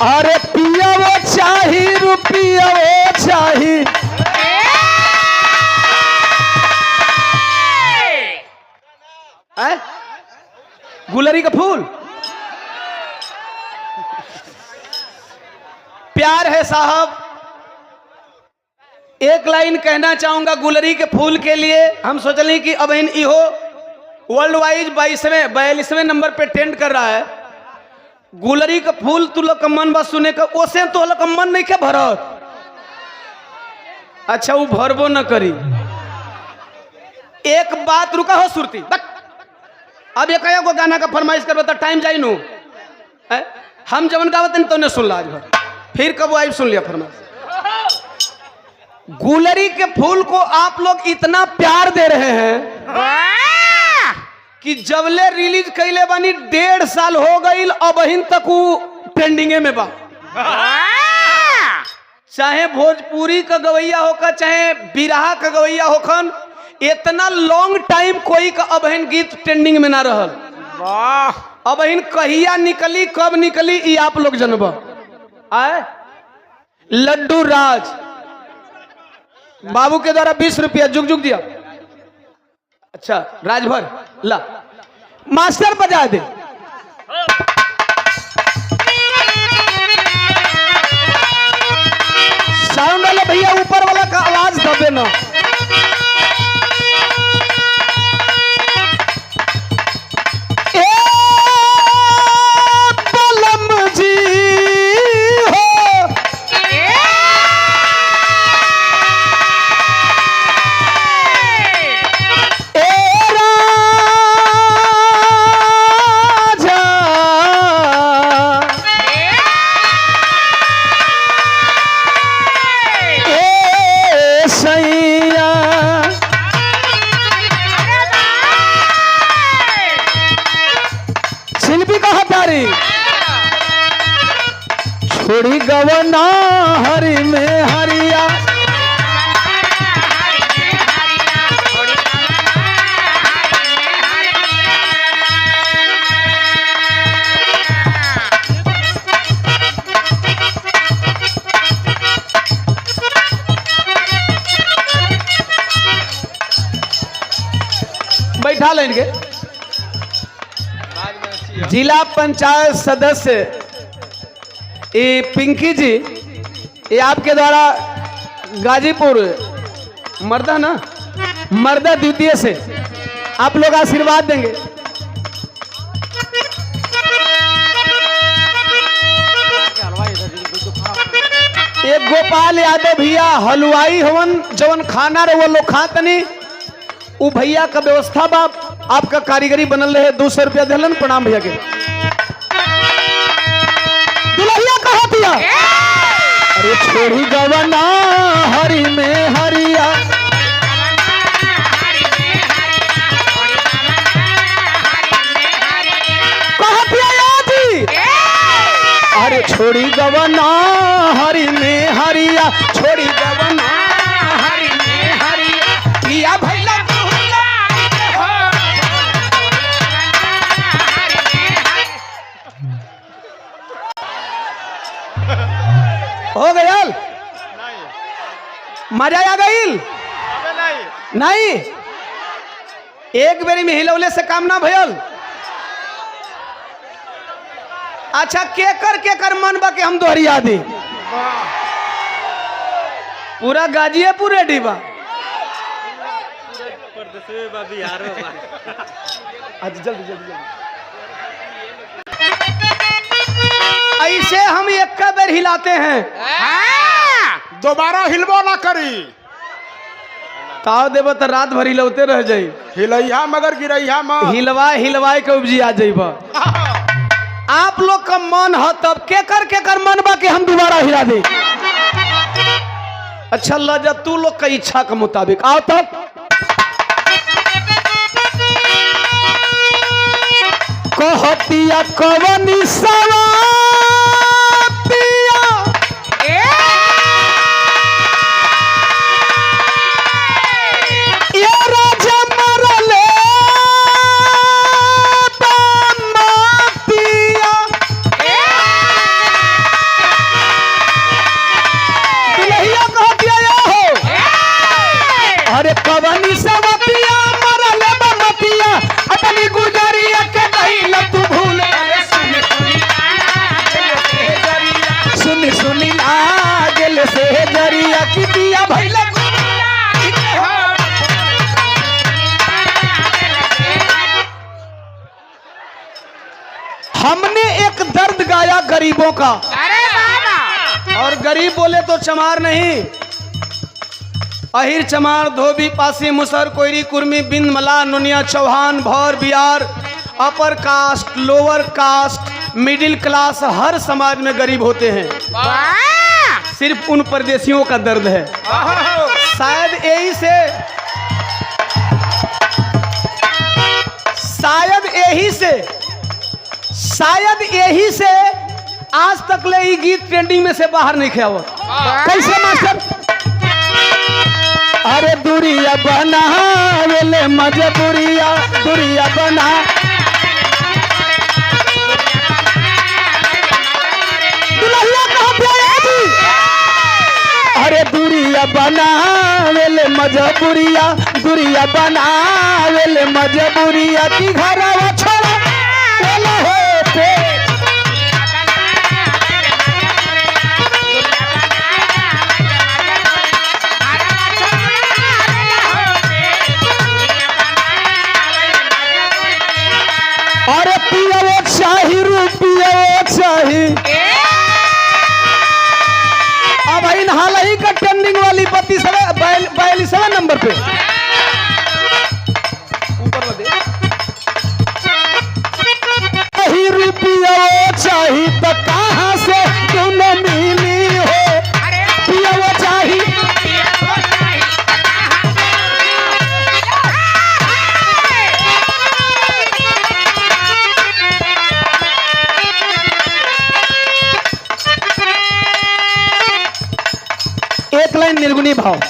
अरे पिया वो चाही रुपिया वो चाही गुलरी का फूल प्यार है साहब। एक लाइन कहना चाहूंगा गुलरी के फूल के लिए। हम सोच रहे कि अब इन इहो वर्ल्ड वाइज 42वें नंबर पे ट्रेंड कर रहा है। गुलरी का फूल तू लोग का मन बस सुने का ओसे तो लोग का मन नहीं के भरत। अच्छा वो भरबो न करी। एक बात रुका हो सुरती अब एक को गाना का फरमाइश कर बता टाइम जाई नु हम जवन गावत तो ने सुन ला आज भर फिर कब आई सुन लिया फरमाइश। गुलरी के फूल को आप लोग इतना प्यार दे रहे हैं कि जबले रिलीज कैले बानी 1.5 साल हो गई अब अहिन तक वो ट्रेंडिंगे में बा। चाहे भोजपुरी का गवैया होकर चाहे बिरहा का गवैया होखन इतना लॉन्ग टाइम कोई का अबहिन गीत ट्रेंडिंग में ना रहल। अबहिन कहिया निकली कब निकली ये आप लोग जनबा। आए लड्डू राज बाबू के द्वारा 20 रुपया जुग जुग दिया। अच्छा राजभर ला मास्टर बजा दे। साउंड वाला भैया ऊपर वाला का आवाज दबे ना। छोड़ी गवना हरि में हरिया बैठा लेंगे। जिला पंचायत सदस्य ये पिंकी जी ये आपके द्वारा गाजीपुर मर्दा ना मर्दा द्वितीय से आप लोग आशीर्वाद देंगे। एक गोपाल यादव भैया हलवाई हवन जवन खाना रे वो लोग खातनी वो भैया का व्यवस्था बाप आपका कारीगरी बनल रहे 200 रुपया दिलन। प्रणाम भैया के। अरे छोड़ी गवना हरि में हरिया अरे छोड़ी गवना हरि में हरिया छोड़ी गवना हरि में हरिया पिया भैला हो गया मजा आ गई नहीं एक बेरी में हिलौले से काम ना भयल। अच्छा केकर मन बा के हम दोहरिया दी पूरा गाजियापुर रेडी बा। जल्दी जल्दी ऐसे हम एक बेर हिलाते हैं दोबारा हिलबो ना करी ताव देव तो रात भर हिलौते रह जाई। हिलैया मगर गिरैया में हिलवा के उपजी आ जाइबा। आप लोग का मन है तब केकर मन बा के हम दोबारा हिला दे। अच्छा लजा तू लोग का इच्छा के मुताबिक आओ तब कहतिया कवनी सवा हमने एक दर्द गाया गरीबों का। अरे बाबा और गरीब बोले तो चमार नहीं, अहिर चमार धोबी पासी मुसर कोयरी कुर्मी बिंद मला नुनिया चौहान भौर Bihar, upper caste lower caste middle class, हर समाज में गरीब होते हैं। वाह सिर्फ उन परदेशियों का दर्द है। शायद यही से आज तक ले ये गीत ट्रेंडिंग में से बाहर नहीं किया हुआ। कैसे मास्टर? अरे दूरिया बना वेले मजबूरिया, दूरिया बना दुल्हनिया कहाँ पे आई थी? अरे दूरिया बना वेले मजबूरिया, दूरिया बना वेले मजबूरिया की घरवा छोड़ा वेले हो पे। अरे पिया शाही रुपिया शाही, अब इन हाल ही का ट्रेंडिंग वाली 42 नंबर पे शाही रुपिया शाही तो कहाँ से तुम मिली हो? पिया शाही एक लाइन निर्गुणी भाव।